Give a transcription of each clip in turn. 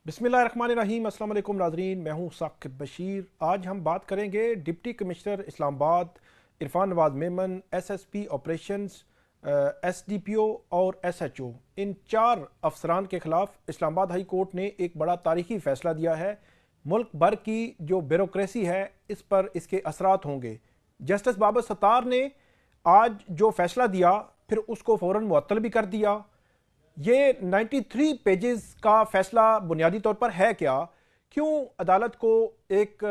बिस्मिल्लाहिर्रहमानिर्रहीम। अस्सलाम वालेकुम नाज़रीन, मैं हूँ साकिब बशीर। आज हम बात करेंगे deputy commissioner Islamabad Irfan Nawaz Memon, SSP operations, SDPO और एसएचओ, इन चार अफसरान के खिलाफ इस्लामाबाद हाई कोर्ट ने एक बड़ा तारीखी फैसला दिया है। मुल्क भर की जो ब्यूरोक्रेसी है इस पर इसके असरात होंगे। जस्टिस बाबर सत्तार ने आज जो फैसला दिया फिर उसको फ़ौरन मुअत्तल भी कर दिया। ये 93 पेजेस का फैसला बुनियादी तौर पर है क्या? क्यों अदालत को एक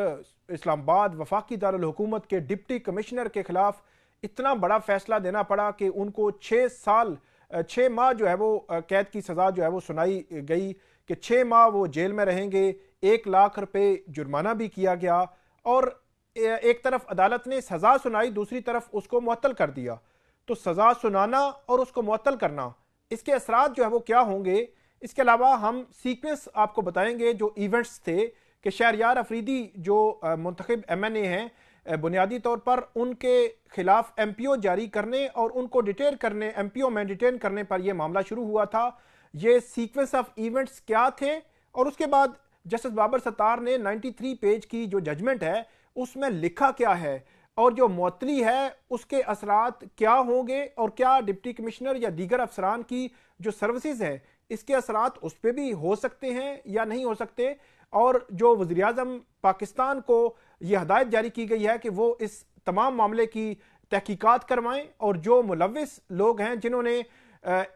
इस्लामाबाद वफाकी दारुल हुकूमत के डिप्टी कमिश्नर के खिलाफ इतना बड़ा फैसला देना पड़ा कि उनको 6 माह जो है वो कैद की सज़ा जो है वो सुनाई गई कि 6 माह वो जेल में रहेंगे। 1 लाख रुपए जुर्माना भी किया गया और एक तरफ अदालत ने सज़ा सुनाई, दूसरी तरफ उसको मुअत्तल कर दिया। तो सज़ा सुनाना और उसको मुअत्तल करना, इसके असरात जो है वो क्या होंगे? इसके अलावा हम सीक्वेंस आपको बताएंगे जो इवेंट्स थे कि शहरयार अफरीदी जो मुंतखब एमएनए हैं, बुनियादी तौर पर उनके खिलाफ एमपीओ जारी करने और उनको डिटेन करने, एमपीओ में डिटेन करने पर यह मामला शुरू हुआ था। ये सीक्वेंस ऑफ इवेंट्स क्या थे और उसके बाद जस्टिस बाबर सत्तार ने 93 पेज की जो जजमेंट है उसमें लिखा क्या है और जो मुअत्तली है उसके असरात क्या होंगे और क्या डिप्टी कमिश्नर या दीगर अफसरान की जो सर्विसेज है इसके असरात उस पर भी हो सकते हैं या नहीं हो सकते। और जो वज़ीर आज़म पाकिस्तान को यह हदायत जारी की गई है कि वो इस तमाम मामले की तहकीकात करवाएं और जो मुलव्विस लोग हैं जिन्होंने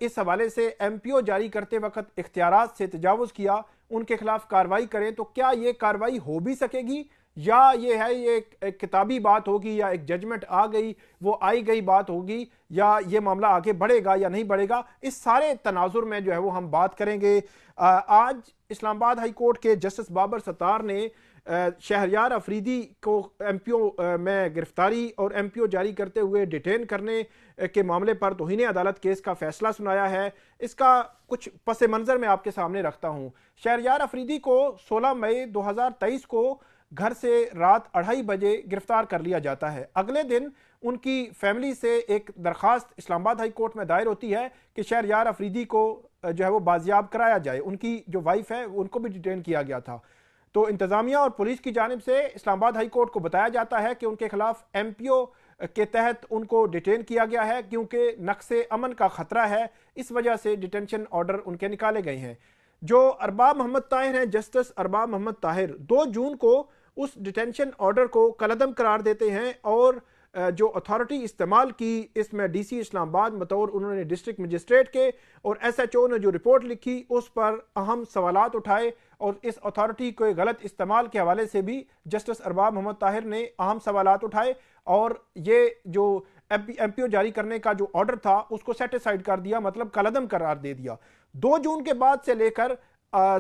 इस हवाले से एमपीओ जारी करते वक्त इख्तियारात से तजावुज़ किया उनके खिलाफ कार्रवाई करें। तो क्या ये कार्रवाई हो भी सकेगी या ये है ये एक किताबी बात होगी या एक जजमेंट आ गई वो आई गई बात होगी या ये मामला आगे बढ़ेगा या नहीं बढ़ेगा? इस सारे तनाजुर में जो है वो हम बात करेंगे। आज इस्लामाबाद हाई कोर्ट के जस्टिस बाबर सत्तार ने शहरयार अफरीदी को एमपीओ में गिरफ्तारी और एमपीओ जारी करते हुए डिटेन करने के मामले पर तौहीन अदालत केस का फैसला सुनाया है। इसका कुछ पस मंजर मैं आपके सामने रखता हूँ। शहरयार अफरीदी को 16 मई 2023 को घर से रात 2:30 बजे गिरफ्तार कर लिया जाता है। अगले दिन उनकी फैमिली से एक दरखास्त इस्लामाबाद हाई कोर्ट में दायर होती है कि शहरयार अफरीदी को जो है वो बाजियाब कराया जाए। उनकी जो वाइफ है उनको भी डिटेन किया गया था। तो इंतजामिया और पुलिस की जानिब से इस्लामाबाद हाई कोर्ट को बताया जाता है कि उनके खिलाफ एमपीओ के तहत उनको डिटेन किया गया है क्योंकि नक्शे अमन का खतरा है, इस वजह से डिटेंशन ऑर्डर उनके निकाले गए हैं। जो अरबाब मोहम्मद ताहिर हैं, जस्टिस अरबाब मोहम्मद ताहिर 2 जून को उस डिटेंशन ऑर्डर को कलअदम करार देते हैं और जो अथॉरिटी इस्तेमाल की इसमें डीसी इस्लामाबाद बतौर उन्होंने डिस्ट्रिक्ट मजिस्ट्रेट के और एसएचओ ने जो रिपोर्ट लिखी उस पर अहम सवालात उठाए और इस अथॉरिटी के गलत इस्तेमाल के हवाले से भी जस्टिस अरबाब मोहम्मद ताहिर ने अहम सवालात उठाए और ये जो एमपीओ जारी करने का जो ऑर्डर था उसको सेटिसाइड कर दिया, मतलब कलअदम करार दे दिया। 2 जून के बाद से लेकर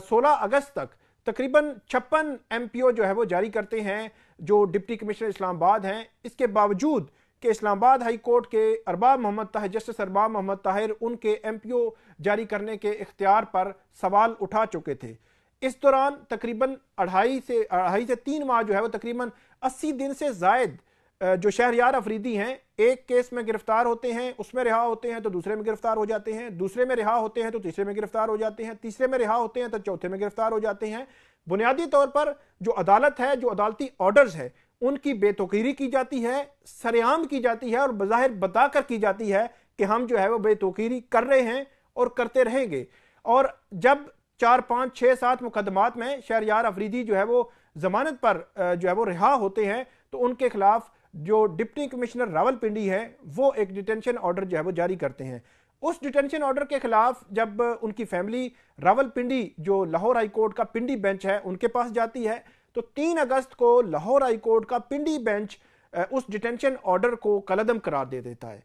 16 अगस्त तक तकरीबन 56 एमपीओ जो है वो जारी करते हैं जो डिप्टी कमिश्नर इस्लामाबाद हैं। इसके बावजूद कि इस्लामाबाद हाई कोर्ट के अरबाब मोहम्मद ताहिर, जस्टिस अरबाब मोहम्मद ताहिर उनके एमपीओ जारी करने के इख्तियार पर सवाल उठा चुके थे। इस दौरान तकरीबन 2.5 से 3 माह जो है वो तकरीबन 80 दिन से जायद जो शहरयार अफरीदी हैं एक केस में गिरफ्तार होते हैं, उसमें रिहा होते हैं तो दूसरे में गिरफ्तार हो जाते हैं, दूसरे में रिहा होते हैं तो तीसरे में गिरफ्तार हो जाते हैं, तीसरे में रिहा होते हैं तो चौथे में गिरफ्तार हो जाते हैं। बुनियादी तौर पर जो अदालत है, जो अदालती ऑर्डर्स है उनकी बेतौकीरी की जाती है, सरेआम की जाती है और बज़ाहिर बताकर की जाती है कि हम जो है वो बेतौकीरी कर रहे हैं और करते रहेंगे। और जब 4, 5, 6, 7 मुकदमात में शहरयार अफरीदी जो है वो जमानत पर जो है वो रिहा होते हैं तो उनके खिलाफ जो डिप्टी कमिश्नर रावलपिंडी है वो एक डिटेंशन ऑर्डर जो है वो जारी करते हैं। उस डिटेंशन ऑर्डर के खिलाफ जब उनकी फैमिली रावलपिंडी जो लाहौर हाई कोर्ट का पिंडी बेंच है उनके पास जाती है तो 3 अगस्त को लाहौर हाई कोर्ट का पिंडी बेंच उस डिटेंशन ऑर्डर को कलअदम करार दे देता है।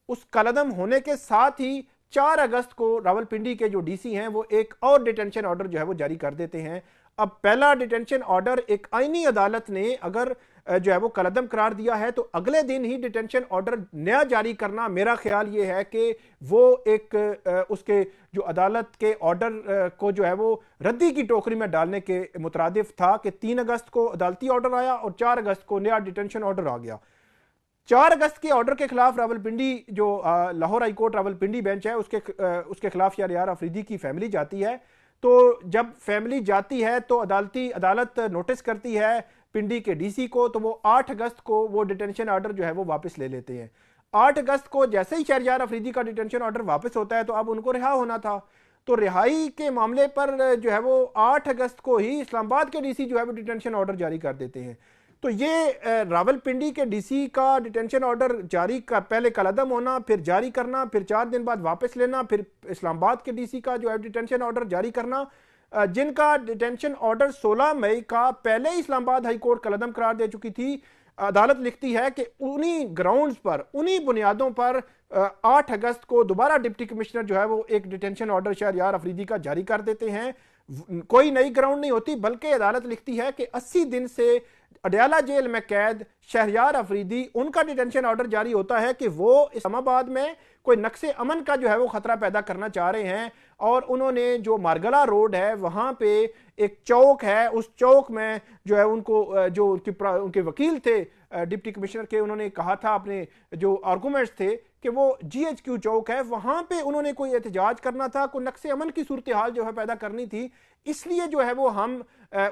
उस कलअदम होने के साथ ही 4 अगस्त को रावलपिंडी के जो डीसी हैं वो एक और डिटेंशन ऑर्डर जो है वो जारी कर देते हैं। अब पहला डिटेंशन ऑर्डर एक आईनी अदालत ने अगर जो है वो कलअदम करार दिया है तो अगले दिन ही डिटेंशन ऑर्डर नया जारी करना, मेरा ख्याल ये है कि वो एक उसके जो अदालत के ऑर्डर को जो है वो रद्दी की टोकरी में डालने के मुतरादिफ था कि 3 अगस्त को अदालती ऑर्डर आया और 4 अगस्त को नया डिटेंशन ऑर्डर आ गया। 4 अगस्त के ऑर्डर के खिलाफ रावलपिंडी जो Lahore high court Rawalpindi bench है उसके खिलाफ शहरयार अफरीदी की फैमिली जाती है तो जब फैमिली जाती है तो अदालत नोटिस करती है पिंडी के डीसी को, तो वो 8 अगस्त को वो डिटेंशन ऑर्डर जो है वो वापस ले लेते हैं। 8 अगस्त को जैसे ही शहरयार अफरीदी का डिटेंशन ऑर्डर वापस होता है तो अब उनको रिहा होना था। तो रिहाई के मामले पर जो है वो 8 अगस्त को ही इस्लामाबाद के डीसी जो है वो डिटेंशन ऑर्डर जारी कर देते हैं। तो ये रावलपिंडी के डीसी का डिटेंशन ऑर्डर जारी का पहले कलअदम होना, फिर जारी करना, फिर 4 दिन बाद वापस लेना, फिर इस्लामाबाद के डीसी का जो है डिटेंशन ऑर्डर जारी करना, जिनका डिटेंशन ऑर्डर 16 मई का पहले ही इस्लामाबाद हाई कोर्ट कलअदम करार दे चुकी थी। अदालत लिखती है कि उन्हीं ग्राउंड्स पर, उन्हीं बुनियादों पर 8 अगस्त को दोबारा डिप्टी कमिश्नर जो है वो एक डिटेंशन ऑर्डर शहरयार अफरीदी का जारी कर देते हैं। कोई नई ग्राउंड नहीं होती, बल्कि अदालत लिखती है कि 80 दिन से अडयाला जेल में कैद शहरयार अफरीदी, उनका डिटेंशन ऑर्डर जारी होता है कि वो इस्लामाबाद में कोई नक्शे अमन का जो है वो खतरा पैदा करना चाह रहे हैं। और उन्होंने जो मारगला रोड है वहां पे एक चौक है, उस चौक में जो है उनको जो उनके वकील थे डिप्टी कमिश्नर के, उन्होंने कहा था अपने जो आर्गूमेंट्स थे कि वो GHQ चौक है, वहां पे उन्होंने कोई एहतजाज करना था, कोई नक्शे अमन की सूरत हाल जो है पैदा करनी थी, इसलिए जो है वो हम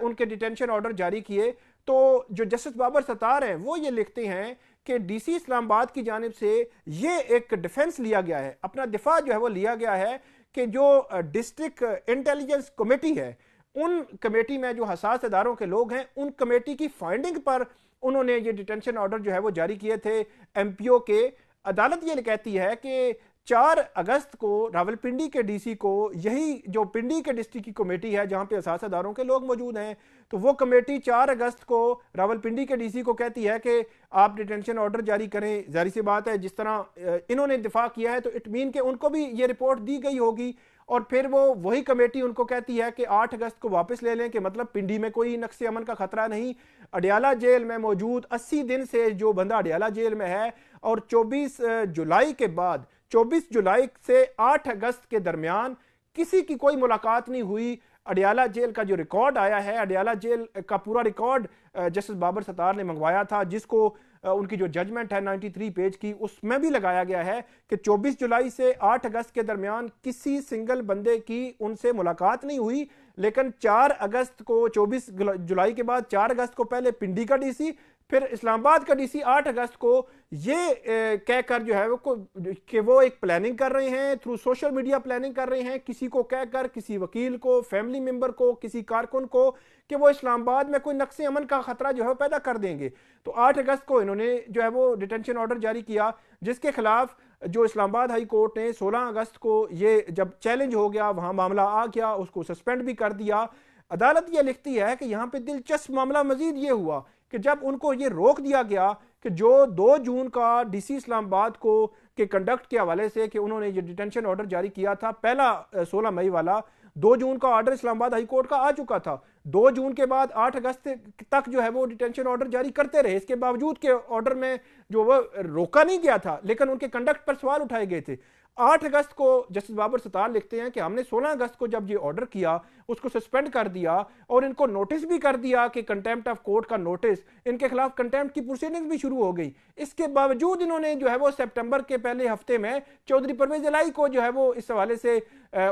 उनके डिटेंशन ऑर्डर जारी किए। तो जो जस्टिस बाबर सत्तार हैं वो ये लिखते हैं कि डीसी इस्लामाबाद की जानिब से ये एक डिफेंस लिया गया है, अपना दिफा जो है वो लिया गया है कि जो डिस्ट्रिक्ट इंटेलिजेंस कमेटी है, उन कमेटी में जो हसास इदारों के लोग हैं, उन कमेटी की फाइंडिंग पर उन्होंने ये डिटेंशन ऑर्डर जो है वो जारी किए थे MPO के। अदालत ये कहती है कि 4 अगस्त को रावलपिंडी के डीसी को, यही जो पिंडी के डिस्ट्रिक्ट की कमेटी है जहां पे असास अदारों के लोग मौजूद हैं, तो वो कमेटी 4 अगस्त को रावलपिंडी के डीसी को कहती है कि आप डिटेंशन ऑर्डर जारी करें। जारी सी बात है, जिस तरह इन्होंने दिफा किया है तो इट मीन के उनको भी ये रिपोर्ट दी गई होगी, और फिर वो वही कमेटी उनको कहती है कि 8 अगस्त को वापस ले लें, कि मतलब पिंडी में कोई नक्शे अमन का खतरा नहीं। अडयाला जेल में मौजूद 80 दिन से जो बंदा अडयाला जेल में है, और 24 जुलाई के बाद 24 जुलाई से 8 अगस्त के दरमियान किसी की कोई मुलाकात नहीं हुई। अडयाला जेल का जो रिकॉर्ड आया है, अडयाला जेल का पूरा रिकॉर्ड जस्टिस बाबर सत्तार ने मंगवाया था, जिसको उनकी जो जजमेंट है 93 पेज की, उसमें भी लगाया गया है कि 24 जुलाई से 8 अगस्त के दरमियान किसी सिंगल बंदे की उनसे मुलाकात नहीं हुई। लेकिन 4 अगस्त को, 24 जुलाई के बाद 4 अगस्त को पहले पिंडी का डीसी, फिर इस्लामाबाद का डीसी 8 अगस्त को ये कहकर जो है वो कि वो एक प्लानिंग कर रहे हैं, थ्रू सोशल मीडिया प्लानिंग कर रहे हैं, किसी को कहकर, किसी वकील को, फैमिली मेंबर को, किसी कारकुन को, कि वो इस्लामाबाद में कोई नक्शे अमन का खतरा जो है पैदा कर देंगे। तो 8 अगस्त को इन्होंने जो है वो डिटेंशन ऑर्डर जारी किया, जिसके खिलाफ जो इस्लामाबाद हाई कोर्ट ने 16 अगस्त को ये जब चैलेंज हो गया, वहां मामला आ गया, उसको सस्पेंड भी कर दिया। अदालत ये लिखती है कि यहां पे दिलचस्प मामला मजीद ये हुआ कि जब उनको ये रोक दिया गया कि जो 2 जून का डीसी इस्लामाबाद को के कंडक्ट के हवाले से कि उन्होंने ये डिटेंशन ऑर्डर जारी किया था, पहला 16 मई वाला, 2 जून का ऑर्डर इस्लामाबाद हाई कोर्ट का आ चुका था। 2 जून के बाद 8 अगस्त तक जो है वो डिटेंशन ऑर्डर जारी करते रहे, इसके बावजूद के ऑर्डर में जो वो रोका नहीं गया था, लेकिन उनके कंडक्ट पर सवाल उठाए गए थे। 8 अगस्त को जस्टिस बाबर सत्तार लिखते हैं कि हमने 16 अगस्त को जब ये ऑर्डर किया, उसको सस्पेंड कर दिया और इनको नोटिस भी कर दिया कि कंटेम्प्ट ऑफ कोर्ट का नोटिस, इनके खिलाफ कंटेम्प्ट की प्रोसीडिंग्स भी शुरू हो गई। इसके बावजूद इन्होंने जो है वो सितंबर के पहले हफ्ते में चौधरी परवेज इलाही को जो है वो इस हवाले से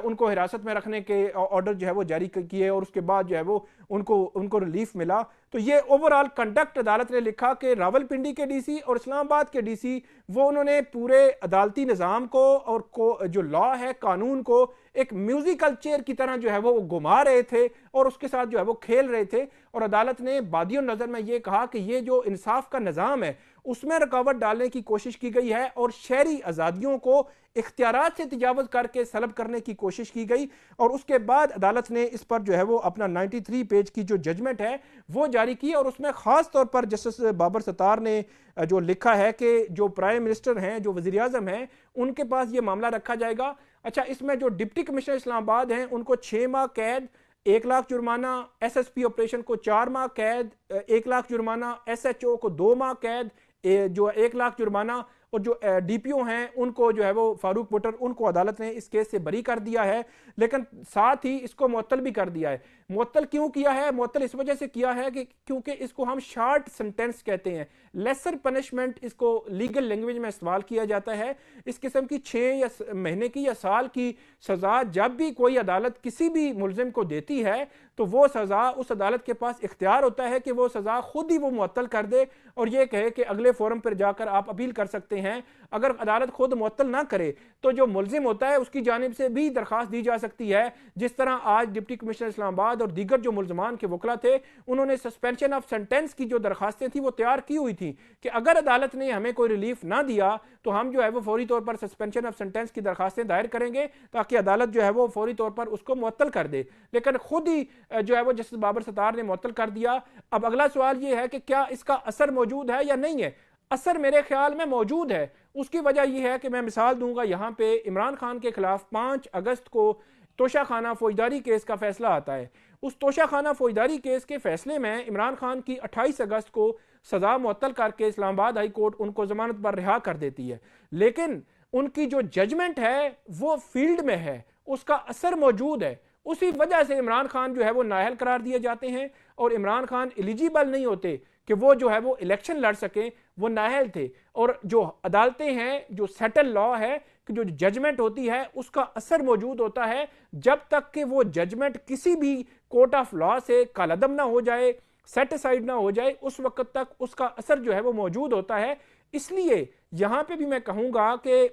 उनको हिरासत में रखने के ऑर्डर जो है वो जारी किए, और उसके बाद जो है वो उनको रिलीफ मिला। तो ये ओवरऑल कंडक्ट अदालत ने लिखा कि रावलपिंडी के डीसी और इस्लामाबाद के डीसी वो उन्होंने पूरे अदालती निज़ाम को और जो लॉ है, कानून को एक म्यूजिकल चेयर की तरह जो है वो घुमा रहे थे और उसके साथ जो है वो खेल रहे थे। और अदालत ने बादियों नजर में ये कहा कि ये जो इंसाफ का निज़ाम है उसमें रुकावट डालने की कोशिश की गई है और शहरी आज़ादियों को इख्तियारात से तजावुज़ करके सलब करने की कोशिश की गई। और उसके बाद अदालत ने इस पर जो है वो अपना 93 पेज की जो जजमेंट है वो जारी की, और उसमें ख़ास तौर पर जस्टिस बाबर सत्तार ने जो लिखा है कि जो प्राइम मिनिस्टर हैं, जो वज़ीर आज़म हैं, उनके पास ये मामला रखा जाएगा। अच्छा, इसमें जो डिप्टी कमिश्नर इस्लामाबाद हैं उनको 6 माह कैद, 1 लाख जुर्माना, SSP ऑपरेशन को 4 माह कैद, 1 लाख जुर्माना, SHO को 2 माह कैद, जो 1 लाख जुर्माना, और जो डीपीओ हैं उनको जो है वो फारूक पुटर उनको अदालत ने इस केस से बरी कर दिया है, लेकिन साथ ही इसको मुअत्तल भी कर दिया है। मुअत्तल क्यों किया है? मुअत्तल इस वजह से किया है कि क्योंकि इसको हम शार्ट सेंटेंस कहते हैं, लेसर पनिशमेंट इसको लीगल लैंग्वेज में इस्तेमाल किया जाता है। इस किस्म की 6 या महीने की या साल की सजा जब भी कोई अदालत किसी भी मुलजिम को देती है तो वो सजा उस अदालत के पास इख्तियार होता है कि वो सजा खुद ही वो मुअत्तल कर दे और ये कहे कि अगले फोरम पर जाकर आप अपील कर सकते हैं। अगर अदालत खुद मुअत्तल ना करे तो जो मुलजिम होता है उसकी जानिब से भी दरखास्त दी जा सकती है। जिस तरह आज डिप्टी कमिश्नर इस्लामाबाद और दीगर जो मुलजमान के वकला थे उन्होंने सस्पेंशन ऑफ सेंटेंस की जो दरखास्तें थी वो तैयार की हुई थी कि अगर अदालत ने हमें कोई रिलीफ ना दिया तो हम जो है वो फौरी तौर पर सस्पेंशन ऑफ सेंटेंस की दरखास्तें दायर करेंगे ताकि अदालत जो है वो फौरी तौर पर उसको मुअत्तल कर दे। लेकिन खुद ही जो है वो जस्टिस बाबर सत्तार ने मुअत्तल कर दिया। अब अगला सवाल ये है कि क्या इसका असर मौजूद है या नहीं है? असर मेरे ख्याल में मौजूद है। उसकी वजह यह है कि मैं मिसाल दूंगा, यहां पे इमरान खान के खिलाफ 5 अगस्त को तोशाखाना फौजदारी केस का फैसला आता है। उस तोशाखाना फौजदारी केस के फैसले में इमरान खान की 28 अगस्त को सजा मुअत्तल करके इस्लामाबाद हाई कोर्ट उनको जमानत पर रिहा कर देती है, लेकिन उनकी जो जजमेंट है वो फील्ड में है, उसका असर मौजूद है। उसी वजह से इमरान खान जो है वो नाअहल करार दिए जाते हैं और इमरान खान एलिजिबल नहीं होते कि वो जो है वो इलेक्शन लड़ सकें, वो नाअहल थे। और जो अदालतें हैं, जो सेटल लॉ है कि जो जजमेंट होती है उसका असर मौजूद होता है जब तक कि वो जजमेंट किसी भी कोर्ट ऑफ लॉ से कालअदम ना हो जाए, सेटिसाइड ना हो जाए, उस वक्त तक उसका असर जो है वो मौजूद होता है। इसलिए यहां पे भी मैं कहूंगा कि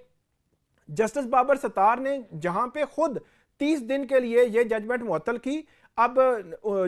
जस्टिस बाबर सत्तार ने जहां पे खुद 30 दिन के लिए ये जजमेंट मुअत्तल की, अब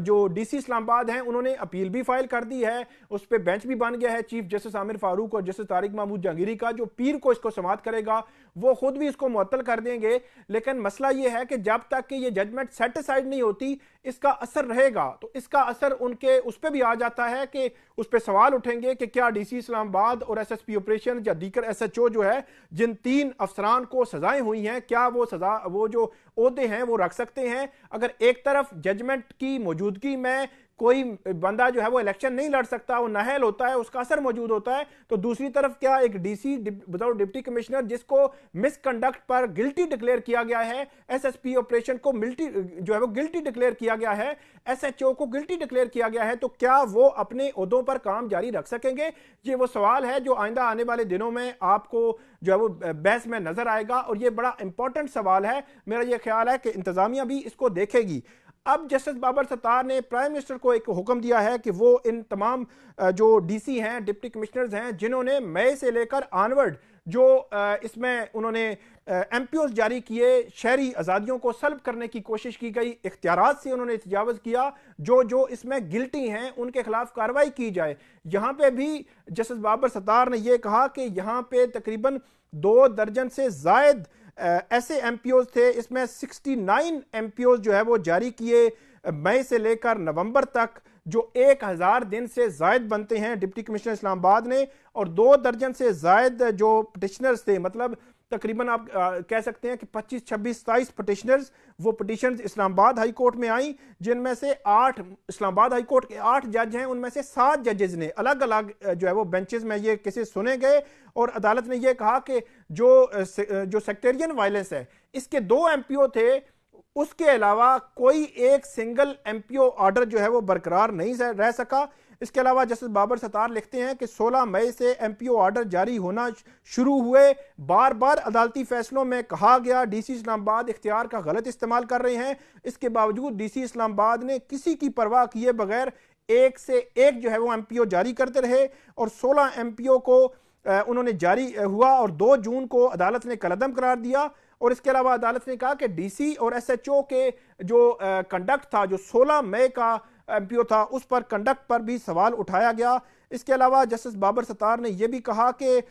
जो डीसी इस्लामाबाद हैं उन्होंने अपील भी फाइल कर दी है, उस पर बेंच भी बन गया है चीफ जस्टिस आमिर फारूक और जस्टिस तारिक महमूद जहांगीरी का, जो पीर को इसको समाअत करेगा वो खुद भी इसको मुअत्तल कर देंगे। लेकिन मसला ये है कि जब तक कि ये जजमेंट सेटिसाइड नहीं होती इसका असर रहेगा। तो इसका असर उनके उस पर भी आ जाता है कि उस पर सवाल उठेंगे कि क्या डीसी इस्लामाबाद और एसएसपी ऑपरेशन या दीगर एसएचओ जो है जिन 3 अफसरान को सजाएं हुई हैं, क्या वो सजा वो जो ओहदे हैं वो रख सकते हैं? अगर एक तरफ जजमेंट की मौजूदगी में कोई बंदा जो है वो इलेक्शन नहीं लड़ सकता, वो नाअहल होता है, उसका असर मौजूद होता है, तो दूसरी तरफ क्या एक डीसी विदाउट डिप्टी कमिश्नर जिसको मिसकंडक्ट पर गिल्टी डिक्लेयर किया गया है, एसएसपी ऑपरेशन को जो है वो गिल्टी डिक्लेयर किया गया है, एसएचओ को गिल्टी डिक्लेयर किया गया है, तो क्या वो अपने ओहदों पर काम जारी रख सकेंगे? ये वो सवाल है जो आइंदा आने वाले दिनों में आपको जो है वो बहस में नजर आएगा और ये बड़ा इंपॉर्टेंट सवाल है। मेरा ये ख्याल है कि इंतजामिया भी इसको देखेगी। अब जस्टिस बाबर सत्तार ने प्राइम मिनिस्टर को एक हुक्म दिया है कि वो इन तमाम जो डीसी हैं, डिप्टी कमिश्नर्स हैं, जिन्होंने मई से लेकर ऑनवर्ड जो इसमें उन्होंने एमपीओ जारी किए, शहरी आज़ादियों को सल्ब करने की कोशिश की गई, इख्तियारात से उन्होंने तजावज़ किया, जो इसमें गिल्टी हैं उनके खिलाफ कार्रवाई की जाए। यहाँ पे भी जस्टिस बाबर सत्तार ने यह कहा कि यहाँ पे तकरीबन 2 दर्जन से जायद ऐसे एमपीओज थे, इसमें 69 एमपीओज जो है वो जारी किए मई से लेकर नवंबर तक, जो 1000 दिन से जायद बनते हैं डिप्टी कमिश्नर इस्लामाबाद ने, और 2 दर्जन से जायद जो पिटिशनर्स थे, मतलब तकरीबन आप कह सकते हैं कि 25, 26, 27 पिटिशनर्स, वो पिटिशनर्स इस्लामाबाद हाई कोर्ट में आई, जिनमें से 8 इस्लामाबाद हाई कोर्ट के 8 जज हैं, उनमें से 7 जजेस ने अलग अलग जो है वो बेंचेस में ये केसेस सुने गए और अदालत ने ये कहा कि जो सेक्टेरियन वायलेंस है इसके 2 एमपीओ थे, उसके अलावा कोई एक सिंगल एमपीओ ऑर्डर जो है वो बरकरार नहीं रह सका। इसके अलावा जस्टिस बाबर सत्तार लिखते हैं कि 16 मई से एमपीओ ऑर्डर जारी होना शुरू हुए, बार बार अदालती फैसलों में कहा गया डीसी इस्लामाबाद इख्तियार का गलत इस्तेमाल कर रहे हैं, इसके बावजूद डीसी इस्लामाबाद ने किसी की परवाह किए बगैर एक से एक जो है वो एमपीओ जारी करते रहे और 16 एमपीओ को उन्होंने जारी हुआ और 2 जून को अदालत ने कलअदम करार दिया। और इसके अलावा अदालत ने कहा कि डीसी और एसएचओ के जो कंडक्ट था, जो 16 मई का एमपीओ था, उस पर कंडक्ट पर भी सवाल उठाया गया। इसके अलावा जस्टिस बाबर सत्तार ने यह भी कहा कि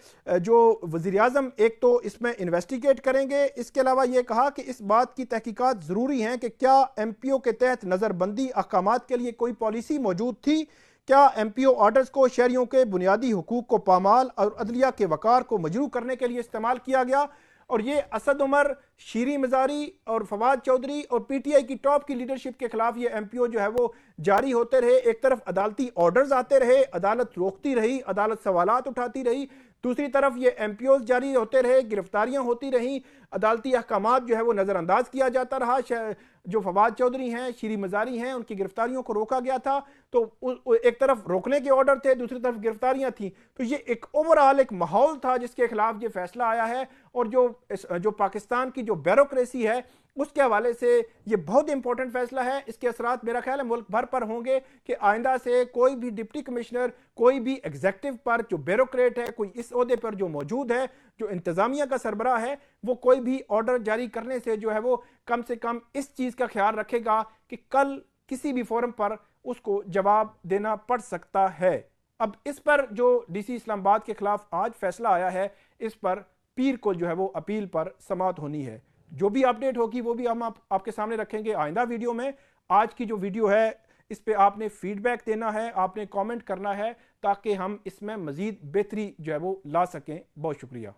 जो वज़ीर आज़म एक तो इसमें इन्वेस्टिगेट करेंगे, इसके अलावा यह कहा कि इस बात की तहकीकात ज़रूरी हैं कि क्या एमपीओ के तहत नज़रबंदी अहकामात के लिए कोई पॉलिसी मौजूद थी, क्या एमपीओ ऑर्डर्स को शहरियों के बुनियादी हुकूक को पामाल और अदलिया के वकार को मजरू करने के लिए इस्तेमाल किया गया। और ये असद उमर, शीरी मजारी और फवाद चौधरी और पीटीआई की टॉप की लीडरशिप के खिलाफ ये एमपीओ जो है वो जारी होते रहे। एक तरफ अदालती ऑर्डर्स आते रहे, अदालत रोकती रही, अदालत सवालात उठाती रही, दूसरी तरफ ये MPOs जारी होते रहे, गिरफ्तारियां होती रहीं, अदालती अहकामात जो है वो नज़रअंदाज किया जाता रहा। जो फवाद चौधरी हैं, शीरी मज़ारी हैं, उनकी गिरफ्तारियों को रोका गया था। तो एक तरफ रोकने के ऑर्डर थे, दूसरी तरफ गिरफ्तारियां थी। तो ये एक ओवरऑल एक माहौल था जिसके खिलाफ ये फैसला आया है। और जो पाकिस्तान की जो ब्यूरोक्रेसी है उसके हवाले से ये बहुत इंपॉर्टेंट फैसला है। इसके असरात मेरा ख्याल है मुल्क भर पर होंगे कि आइंदा से कोई भी डिप्टी कमिश्नर, कोई भी एग्जेक्टिव पर जो ब्यूरोक्रेट है, कोई इस ओहदे पर जो मौजूद है, जो इंतजामिया का सरबराह है, वो कोई भी ऑर्डर जारी करने से जो है वो कम से कम इस चीज का ख्याल रखेगा कि कल किसी भी फोरम पर उसको जवाब देना पड़ सकता है। अब इस पर जो DC इस्लामाबाद के खिलाफ आज फैसला आया है, इस पर पीर को जो है वो अपील पर समाअत होनी है। जो भी अपडेट होगी वो भी हम आपके सामने रखेंगे आइंदा वीडियो में। आज की जो वीडियो है इस पे आपने फीडबैक देना है, आपने कमेंट करना है ताकि हम इसमें मजीद बेहतरी जो है वो ला सकें। बहुत शुक्रिया।